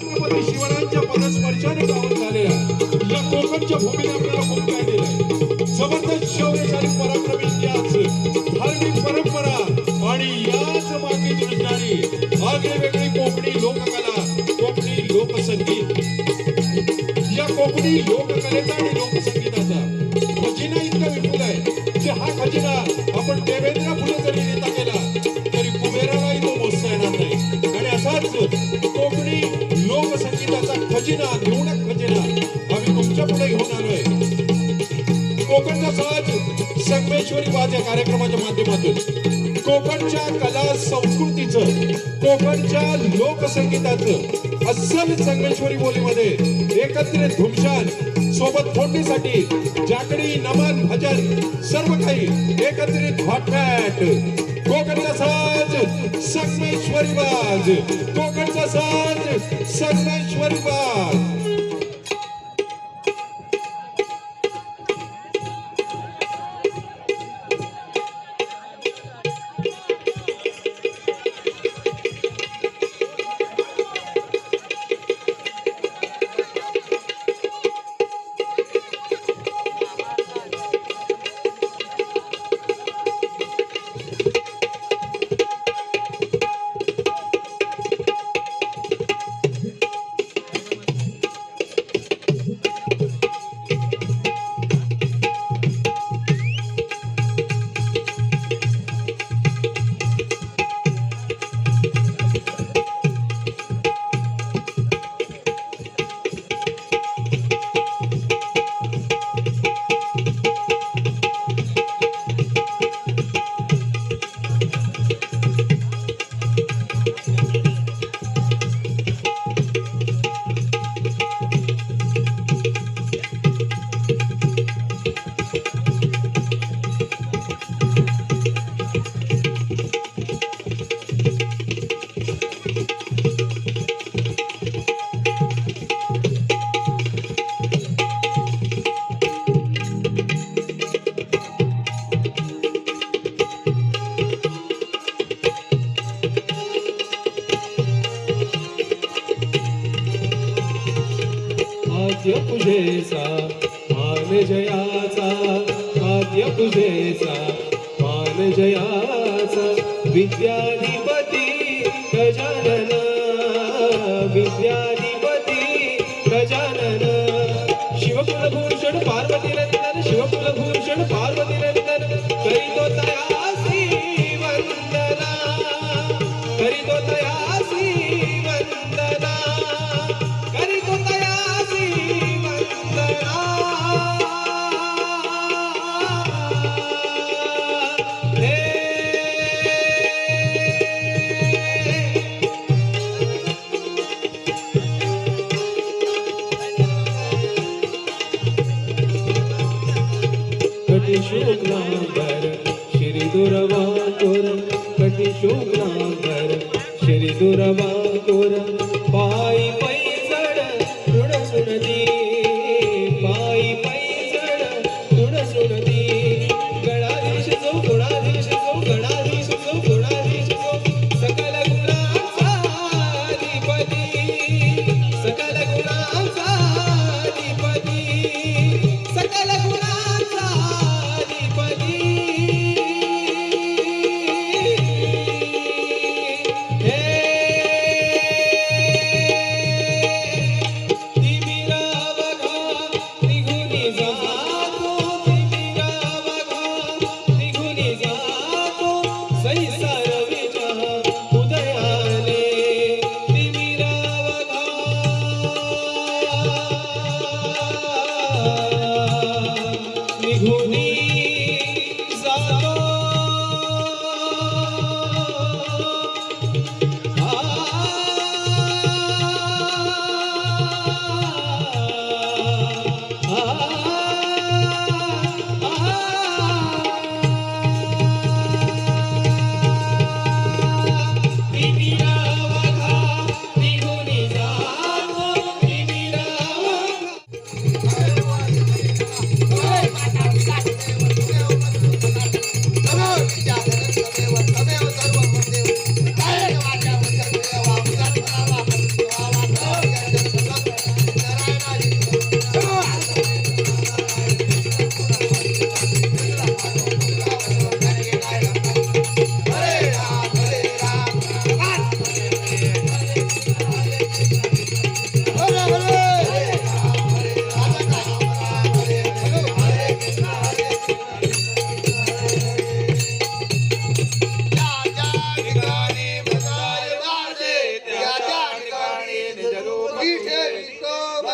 छत्रपती शिवरायांच्या पदस्पर्शाने पावन झालेल्या या कोकणच्या भूमीने आपल्याला खूप काय दिलंय. जबरदस्त शौर्यशाली पराक्रमी इतिहास, धार्मिक परंपरा आणि याच मागे रुजणारी आगळी वेगळी कोकणी लोककला, कोकणी लोकसंगीत. या कोकणी लोककलेचा आणि लोकसंगीताचा खजिना इतका विपुल आहे की हा खजिना आपण देवेंद्र फुले जरी नेता केला तरी कुबेरालाही तो मोजता येणार नाही. आणि असाच कोकणी लोकसंगीताचा खजिना, निवडक खजिना आम्ही तुमच्या पुढे घेऊन आलोय. कोकणचा साज संगमेश्वरी वाज या कार्यक्रमाच्या माध्यमातून कोकणच्या कला संस्कृतीचं, कोकणच्या लोकसंगीताचं अस्सल संगमेश्वरी बोलीमध्ये एकत्रित धुमशान सोबत फोडणीसाठी जाकडी, नमन, भजन सर्व काही एकत्रित हॉटमॅट. कोकणचा साज संगमेश्वरी वाज, कोकणचा साज संगमेश्वरी वाज. आद्य पूजेचा मान जयाचा, आद्य पूजेचा मान जयाचा, विद्याधिपती गजानन, विद्याधिपती गजानन. शिवकुलभूषण पार्वती नंदन, शिवकुलभूषण पार्वती नंदन, करीतो तयासी वंदना, करीतो तयासी वंदना, करीतो तयासी वंदना. हे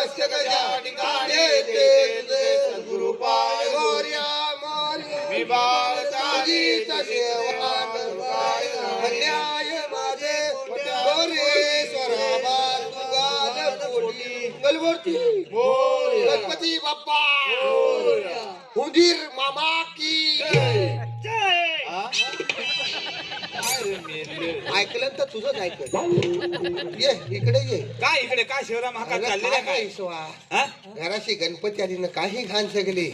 मस्तक ज्या ठिकाणी ते तुझे सद्गुरु पाय मोर्या मोर्या मी बाळकाजीच सेवा करताय अन्याय माझे गोरे स्वराबा तुगाल पोटी गलवरती गणपती बाप्पा हुंदीर मामा की ऐकलं तर तुझंच ऐकलं ये इकडे ये काय इकडे काय शिवराम महाकाल अगं, चाललेला काय काय इसवा? हा? घराशी गणपती आली ना काही घाण सगळी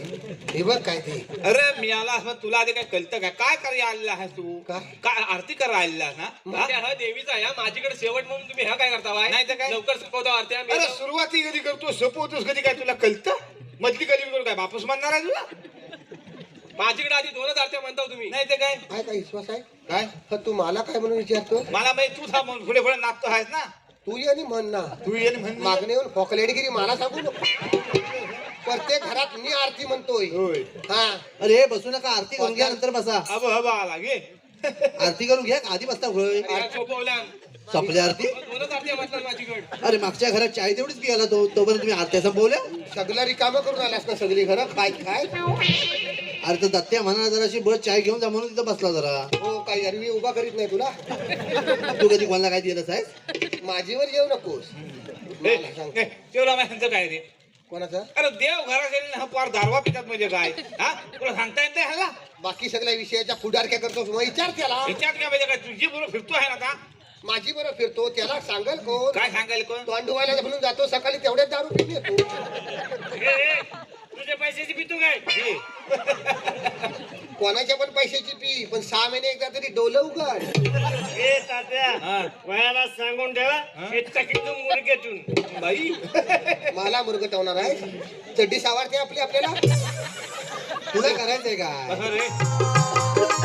हे बघ काय ते अरे मी आला असं तुला आधी काय कळतं काय काय करायला आलेला आहेस तू काय? काय आरती करायला आलेला ना म्हणजे हा देवीचा या माझ्याकडे शेवट म्हणून तुम्ही हा काय करता बाय? नाही तर काय? लवकर संपवता आरती आम्ही अरे सुरुवाती कधी करतो सोपवतोस कधी काय तुला कळतं मधली कधी करू काय बापूस म्हणणार आहे तुला माझ्याकडे आधी दोनच आरत्या म्हणता तुम्ही नाही तर काय काय काय विश्वास आहे काय हा, तू मला काय म्हणून विचारतो मला माहिती तू थांब पुढे पुढे नाचतो आहेस ना तू ये आणि म्हण ना तू ये म्हण मागणे येऊन फोकलेडगिरी मला सांगू नको प्रत्येक घरात मी आरती म्हणतोय होय हा अरे बसू नका आरती करून घ्या नंतर बसा अब हबा आला घे आरती करून घ्या आधी बसता होय सोपवल्या संपली आरती दोनच आरत्या म्हणतात माझ्याकडे अरे मागच्या घरात चाय तेवढीच पियाला तो तोपर्यंत तुम्ही आरत्या संपवल्या सगळं रिकामं करून आलास ना सगळी घरं काय काय अरे तर दत्त्या म्हणा जराशी बस चाय घेऊन जा म्हणून तिथं बसला जरा हो काही अरवी उभा करीत नाही तुला तू कधी कोणाला काय दिलं आहेस माझीवर येऊ नकोस मला सांग तेवढा यांचं काय रे कोणाचं अरे देव घरात गेले ना पार दारवा पितात म्हणजे काय हा तुला सांगता येत नाही ह्याला बाकी सगळ्या विषयाच्या पुढारक्या करतोस मग विचार त्याला विचार काय म्हणजे काय तुझी बरोबर फिरतो आहे ना आता माझी बरं फिरतो त्याला सांगल कोण काय सांगायला कोण तोंड धुवायला म्हणून जातो सकाळी तेवढ्याच दारू पिऊन येतो तुझ्या पैशाची पितू काय घे. कोणाच्या पण पैशाची पी पण 6 महिने एकदा तरी डोलं उघड ए तात्या हा. वयाला सांगून ठेवा हे चकीतून मुरगेतून बाई मला मुरगटवणार आहे चड्डी सावारते आपली आपल्याला तुला करायचंय काय कसं रे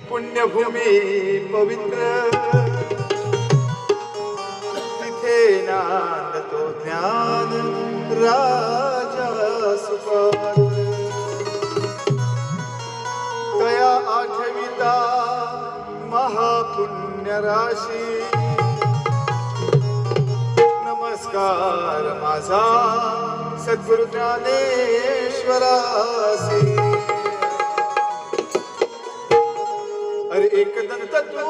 पुण्यभूमी पवित्र तिथे नांदतो ज्ञान राजा सुपात्र तया आठविता महापुण्य राशी नमस्कार नमस्कार माझा सद्गुरु ज्ञानेश्वरासी. अरे एकदंत तू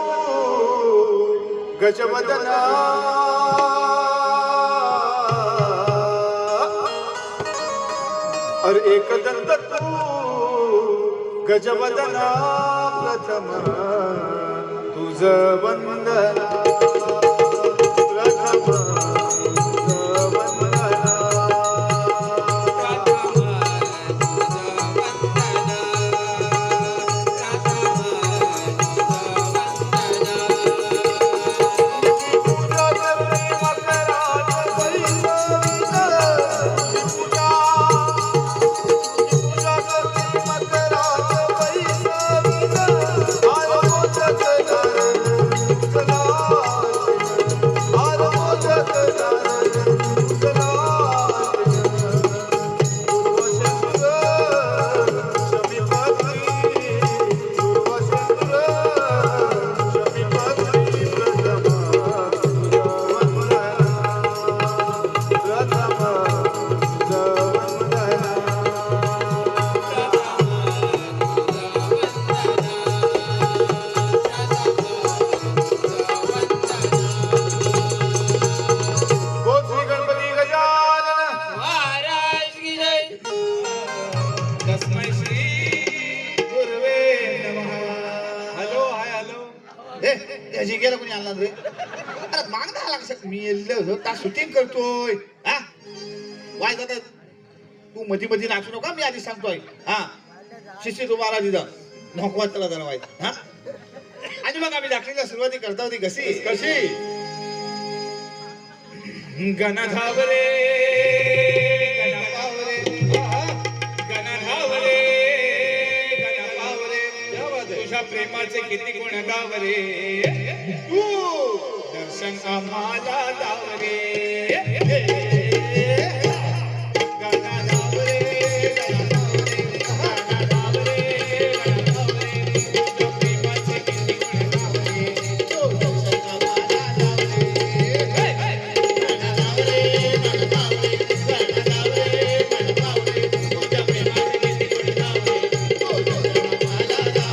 गजवदना, अरे एकदंत तू गजवदना, प्रथम तुझ वंदना, प्रथम तुझ वंदना. त्याची गेला कोणी आणला रे? अरे माग दहा लाख मी येल्लो शूटिंग करतोय. हा वाय जात तू मधी मधी नाचू नका, मी आधी सांगतोय. हा शिष्य तू मला दिदा नको त्याला जरा वाईट. हा आणि मग आम्ही दाखलीला सुरुवाती करता होती कशी कशी गणधावरे गणपावरे गणधावरे गणपावरे तुझ्या प्रेमाचे किती गुण गावरे, तू दर्शन आम्हाला दावरे. गणधावरे गणधावरे गणधावरे गणधावरे तुझ्या प्रेमाचे किती गुण गावरे, तू दर्शन आम्हाला दावरे. गणधावरे गणधावरे गणधावरे गणधावरे तुझ्या प्रेमाचे किती गुण गावरे, तू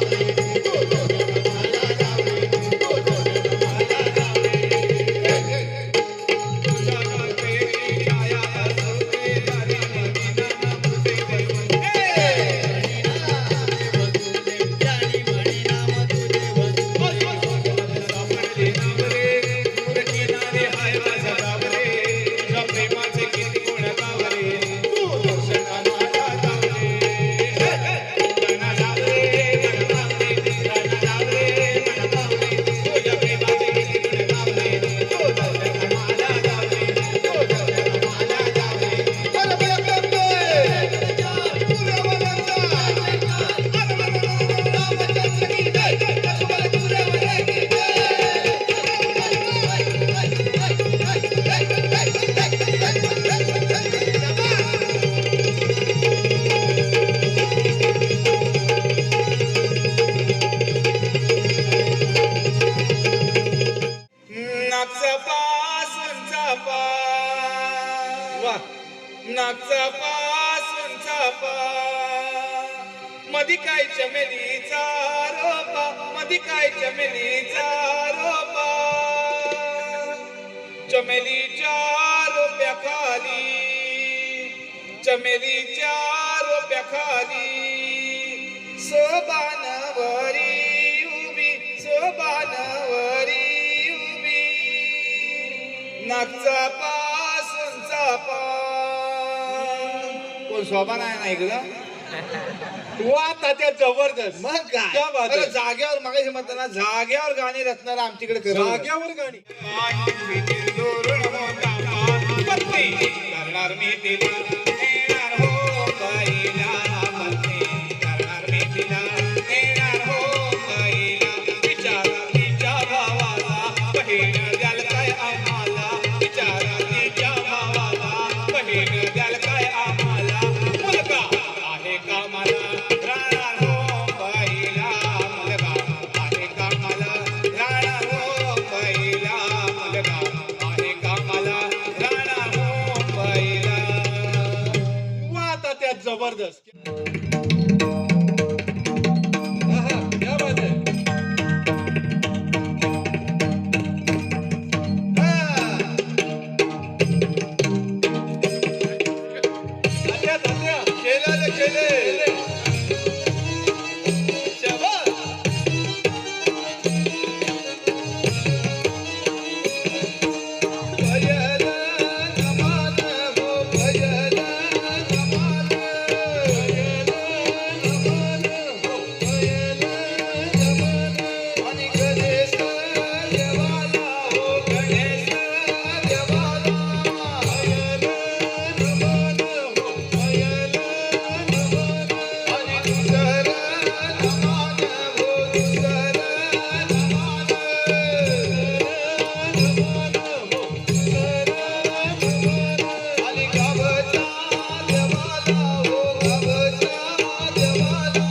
दर्शन आम्हाला दावरे. नागचा पासून चापा मधी काय चमेलीचा रोपा, मधी काय चमेलीचा रोपा, चमेलीच्या रोप्याखाली चमेलीच्या रोप्याखाली सोबानवरी उभी सोबानवरी उभी नागचा पासून चापा. कोण शोभा नाही ना ऐकलं वा तात्या जबरदस्त. मग काय अरे जाग्यावर मागायचं म्हणताना जाग्यावर गाणी रचणार आमच्याकडे जाग्यावर गाणी करणार मी तिला येणार हो बाईला करणार मी तिला येणार हो बाईला विचारा तिच्या भावाला बहीण द्याल काय आम्हाला विचारा तिच्या भावाला बहीण द्याल काय आम्हाला मुलगा आहे का मला राहणार हो बाईला मुलगा आहे का मला राहणार हो बाईला मुलगा आहे का मला राहणार जबरदस्त आहा, क्या बात है तात्या, तात्या. केलं रे, केलं. शाबास. भयल नमान हो, भयल नमान. आणि गणेश देवाला हो, गणेश देवाला. आणि दुसरं नमान हो, दुसरं नमान. आणि गावच्या देवाला हो, गावच्या देवाला.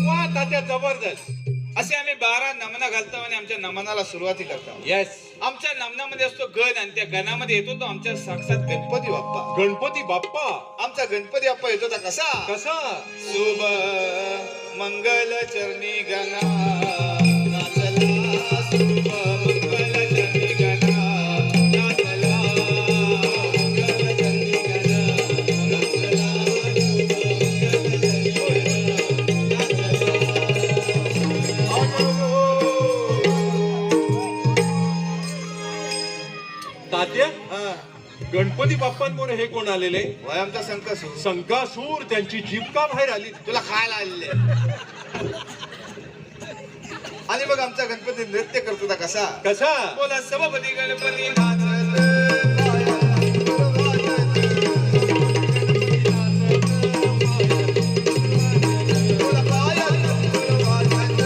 वा तात्या जबरदस्त असे आम्ही 12 नमना घालतो आणि आमच्या नमनाला सुरुवाती करतो. येस आमच्या नमनामध्ये असतो गण आणि त्या गणामध्ये येतो तो आमच्या साक्षात गणपती बाप्पा. गणपती बाप्पा आमचा गणपती बाप्पा येतो तर कसा कसा शुभ मंगल चरणी गणा नाचला. शुभ मंगल चरणी गणा नाचला. मंगल चरणी गणा नाचला. तात्या हा, गणपती बाप्पांमुळे हे कोण आलेले वय आमचा संकट संकासूर त्यांची जीभ का बाहेर आली तुला खायला आलेले. आणि मग आमचा गणपती नृत्य करतो तर कसा कसा बोला सभापती गणपती नाचत बोला पायात वाजत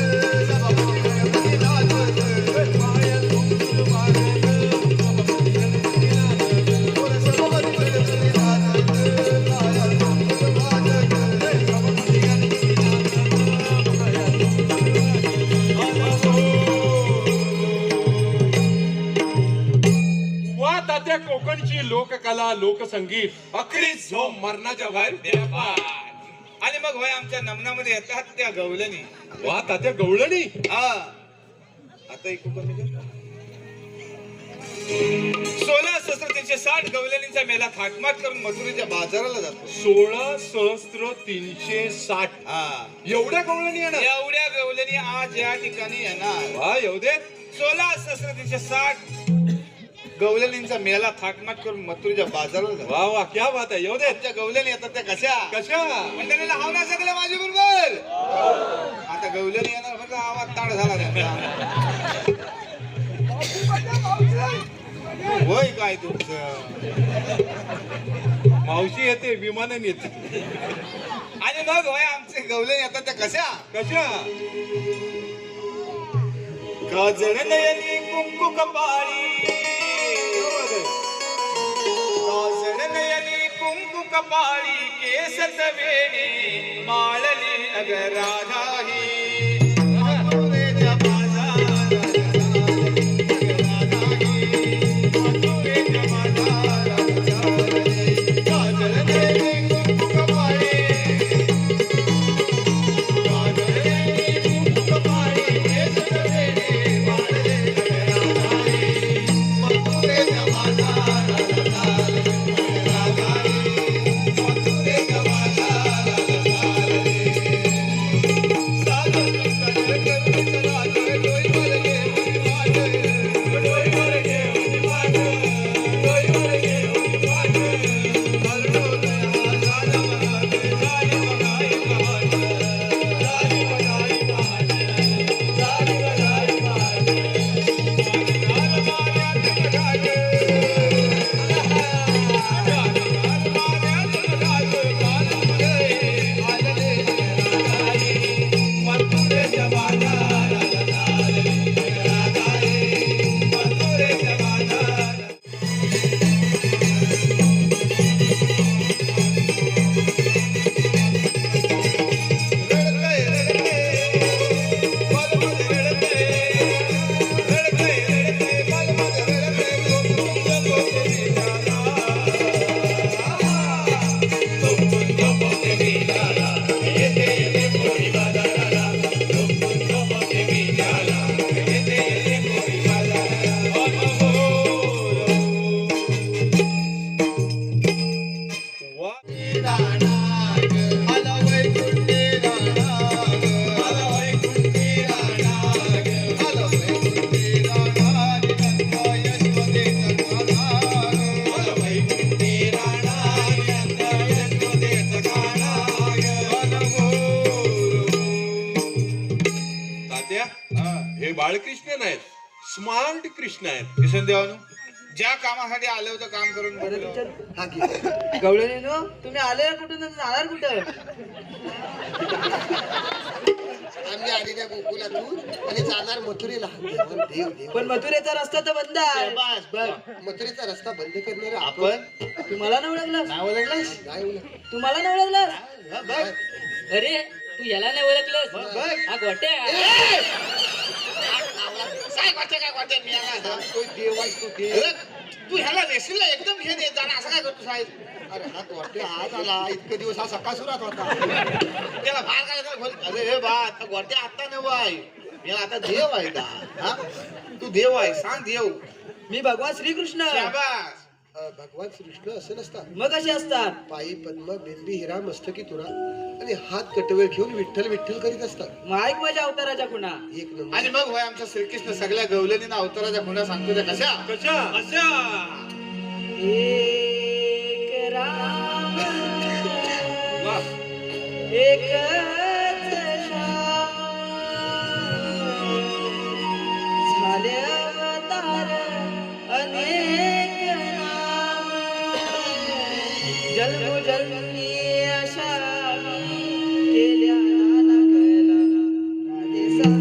सभापती गणपती नाचत पायात बोला सभापती गणपती नाचत पायात वाजत सभापती वा तात्या कोकणची लोककला लोकसंगीत अखरीच झोम मरणाच्या बाहेर व्यापार. आणि मग होय आमच्या नमनामध्ये येतात त्या गवलनी. वा तात्या गवळणी हा आता ऐकू का मी? 16,360 गवलनींचा मेला थाटमाट करून मथुरेच्या बाजाराला जातो. 16,360 हा एवढ्या गवळणी येणार एवढ्या गवलनी आज या ठिकाणी येणार. वा एवढे 16,360 गवलनींचा मेला थाटमाट करून मथुरेच्या बाजाराला जातो. वा वा क्या बात आहे एवढे त्या गवलनी येतात त्या कशा कशा मंडळीला हावना सगळं माझी बरोबर. आता गवलनी येणार म्हणजे आवाज ताड झाला त्यांचा. होय काय तुमचं मावशी येते विमानाने येते आणि मग होय आमचे गवले येतात त्या कशा कशा काजळ नयनी कुंकू कपाळी काजळ नयनी कुंकू कपाळी केसत वेणी माळली अग राधाही मथुरेच्या बाजारात मथुरेच्या बाजारात काजळ नयनी कुंकू कपाळी काजळ नयनी कुंकू कपाळी केसत वेणी माळली अग राधाही मथुरेच्या बाजारात मथुरेच्या बाजारात स्मार्ट कृष्ण आहेत. किसन देवानू ज्या कामासाठी आलं होतं काम करून बघितलं. हा की गवळणीनो तुम्ही आले कुठून आणि जाणार कुठं? आम्ही आलेल्या गोकुलातून आणि जाणार मथुरेला. देव देव पण मथुरेचा रस्ता तर बंद आहे. बस बस मथुरेचा रस्ता बंद करणार आपण. तुम्हाला नाही ओळखलं? नाही ओळखलंस? नाही ओळख. तुम्हाला नाही ओळखलं? अरे तू याला नाही ओळखलंस? हा गोट्या काय वाटतं काय वाटतं मी याला? तो देव आहेस, तो देव. अरे, तू ह्याला रेसिंगला एकदम घेऊन येत जाणार असं काय करतो साहेब? अरे हा गोट्या आज आला. इतके दिवस हा सकाळ सुरात होता. त्याला बाहेर काय अरे हे बा आता गोट्या आता नव आहे. याला आता देव आहे का? हा? तू देव आहे, सांग देव. मी भगवान श्रीकृष्ण. शाबास. भगवान श्रीकृष्ण असं नसतात. मग कसे असतात? पायी पद्म बिंबी हिरा मस्तकी तुरा आणि हात कटवे घेऊन विठ्ठल विठ्ठल करीत असतात. मग ऐक माझ्या अवताराच्या खुणा. एक नंबर. आणि मग होय आमच्या श्रीकृष्ण सगळ्या गवलनीना अवताराच्या खुणा सांगतो त्या कशा कशा एक राम वा. एकच श्याम झाले अवतार अनेक नाम जन्मोजन्मी अशा केल्या नाना कैला राधेसा.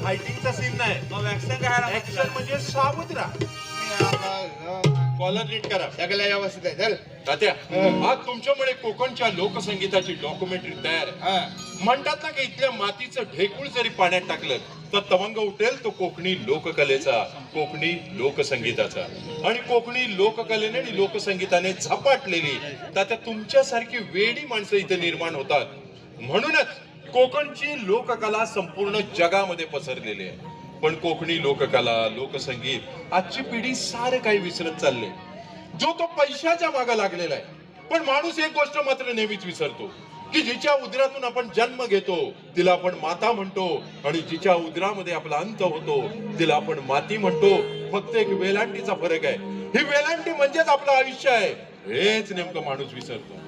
फायटिंगचा सीन नाही. ऍक्शन म्हणजे सावध राहा. कॉलर नीट करा. सगळ्या व्यवस्थित आहे चल. तात्या आज तुमच्यामुळे कोकणच्या लोकसंगीताची डॉक्युमेंटरी तयार आहे. म्हणतात ना की इथल्या मातीचं ढेकूळ जरी पाण्यात टाकलं तर तवंग उठेल तो कोकणी लोककलेचा, कोकणी लोकसंगीताचा. आणि कोकणी लोककलेने आणि लोकसंगीताने झपाटलेली तात्या तुमच्यासारखी वेडी माणसं इथे निर्माण होतात. म्हणूनच कोकणची लोककला संपूर्ण जगामध्ये पसरलेली आहे. पण कोकणी लोककला, लोकसंगीत आजची पिढी सारं काही विसरत चालले. जो तो पैशाच्या मागे लागलेला आहे. पण माणूस एक गोष्ट मात्र नेहमीच विसरतो की जिच्या उदरातून आपण जन्म घेतो तिला आपण माता म्हणतो आणि जिच्या उदरामध्ये आपला अंत होतो तिला आपण माती म्हणतो. फक्त एक वेलांटीचा फरक आहे. ही वेलांटी म्हणजेच आपलं आयुष्य आहे. हेच नेमकं माणूस विसरतो.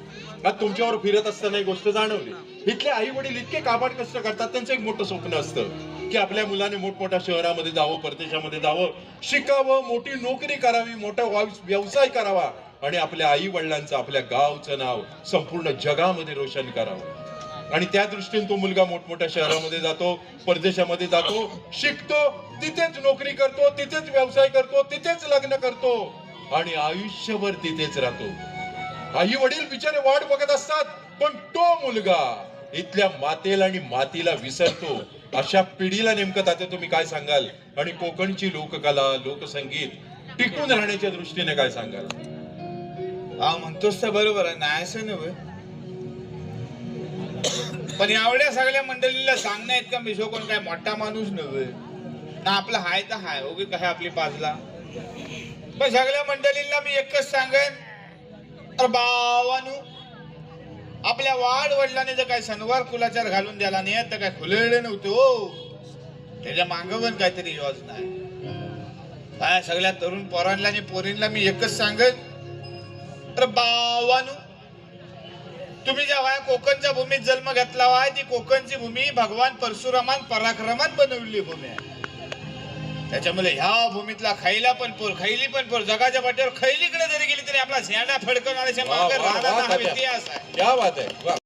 आज तुमच्यावर फिरत असताना एक गोष्ट जाणवली. इथले आई वडील इतके काबाड कष्ट करतात. त्यांचं एक मोठं स्वप्न असतं की आपल्या मुलाने मोठमोठ्या शहरामध्ये जावं, परदेशामध्ये जावं, शिकावं, मोठी नोकरी करावी, मोठा व्यवसाय करावा आणि आपल्या आई वडिलांचं, आपल्या गावचं नाव संपूर्ण जगामध्ये रोशन करावं. आणि त्या दृष्टीने तो मुलगा मोठमोठ्या शहरामध्ये जातो, परदेशामध्ये जातो, शिकतो, तिथेच नोकरी करतो, तिथेच व्यवसाय करतो, तिथेच लग्न करतो आणि आयुष्यभर तिथेच राहतो. आई वडील बिचारे वाट बघत असतात. पण तो मुलगा इथल्या मातेला आणि मातीला विसरतो. अशा पिढीला नेमकं तात्या तुम्ही काय सांगाल? आणि कोकणची लोककला, लोकसंगीत टिकून राहण्याच्या दृष्टीने काय सांगाल? हा म्हणतोस तर बरोबर आहे, नाही असं नव्हे. पण एवढ्या सगळ्या मंडळीला सांगण्या इतका मिसो कोण काय मोठा माणूस नव्हे ना. आपला हाय तर हाय, ओके काय आपली पाजला. पण सगळ्या मंडळींना मी एकच सांगेन, अरे बावानू, आपल्या वाढ वडिलांनी जर काय सणवार कुलाचार घालून द्याला नाही तर काय खुलेले नव्हते हो. त्याच्या मागवून काहीतरी योजना आहे. काय सगळ्या तरुण पोरांना आणि पोरींना मी एकच सांगेन, अरे बावानू, तुम्ही जेव्हा कोकणच्या भूमीत जन्म घेतला आहे, ती कोकणची भूमी भगवान परशुरामान पराक्रमान बनवलेली भूमी आहे. त्याच्यामुळे ह्या भूमीतला खैली पण पोर जगाच्या पाठीवर खैलीकडे जरी गेली तरी आपला झेंडा फडकवणाऱ्याच्या मागे राहणारा हा इतिहास आहे. क्या बात आहे, वा.